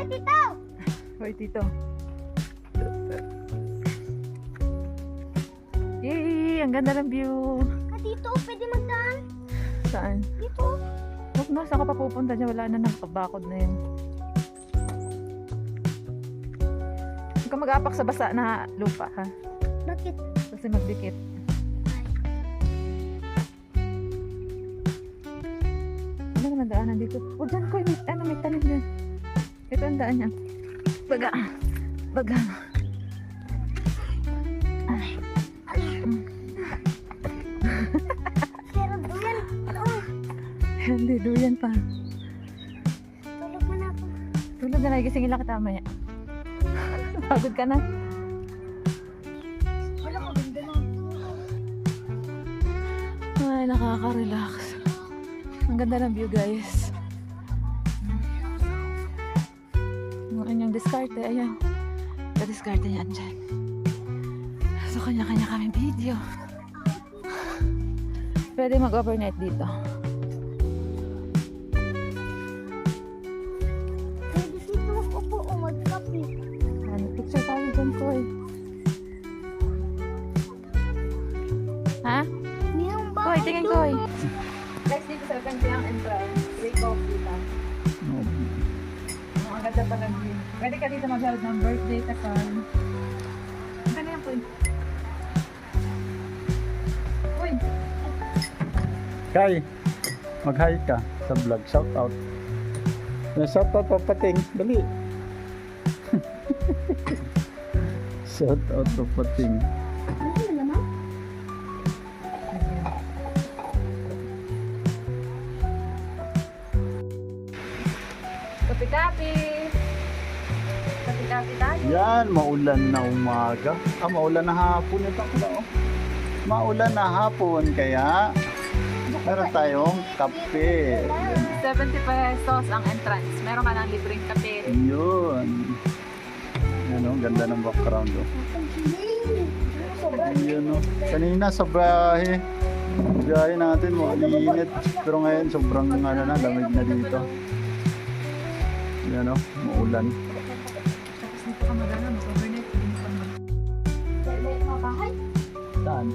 Hi, Tito! Hoy, Tito. Yay! Ang ganda ng view. Tito, pwede magdaan. Saan? Dito. Huwag na, saan ka pa pupunta dyan? Wala na, nakabakod na yun. Huwag ka mag-apak sa basa na lupa, ha? Bakit? Kasi magdikit. Ano naman daanan dito? Huwag dyan ko, may tanim dyan. Ito ang daan niya. Baga. Baga. Ay. Pero duyan. Hindi, duyan pa. Tulog na ako. Tulog na, nagisingin lang kita mamaya. Pagod ka na. Wala ko ganda lang. Ay, nakaka-relax. Ang ganda ng view, guys. Ang inyong diskarte, ayan. Ka-diskarte yan dyan. So, kanya-kanya kami video. Pwede mag-overnight dito. Pwede dito mag-upo o mag-kape. Ano, picture tayo dyan, Koy. Ha? Yung Koy, bahay tingin, doon. Koy. Guys, dito sa kanyang entrance. Free coffee lang. Ang ganda pa ng view. Pwede ka dito mag-help ng birthday kasal. Ang ganda yan, Koy. Koy. Kai, mag-hi ka sa vlog. Shout out. Shout out papating. Dali. Shout out papating. Ano na naman? Kapi-kapi. Kapi-kapi tayo. Yan, maulan na umaga. Maulan na hapon. Ito ko oh. Maulan na hapon kaya meron tayong kape. 70 pesos ang entrance. Meron ka ng libreng kape. Yun. Yan oh, ganda ng background oh. Yun oh. Kanina sa biyahe natin mainit. Pero ngayon sobrang ano na, lamig na dito. Yan oh, maulan. Tapos dito ka magana, mag-overnight. Mga bahay. Saan?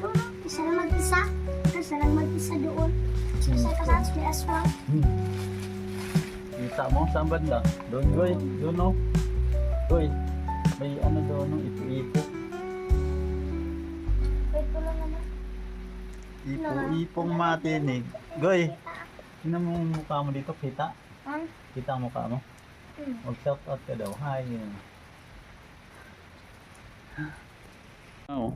Doon. Isa lang mag-isa. Isa lang mag-isa doon. Isa ka sa may aswang. Kita mo, saan banda? Doon, Goy. Doon, no? Goy, may ano doon, no? Ipo-ipo. Ito lang naman. Ipo-ipong matinig. Goy, tingnan mo yung mukha mo dito, kita? Ang? Kita ang mukha mo? Mag-shout out ka daw. Hi. Oh.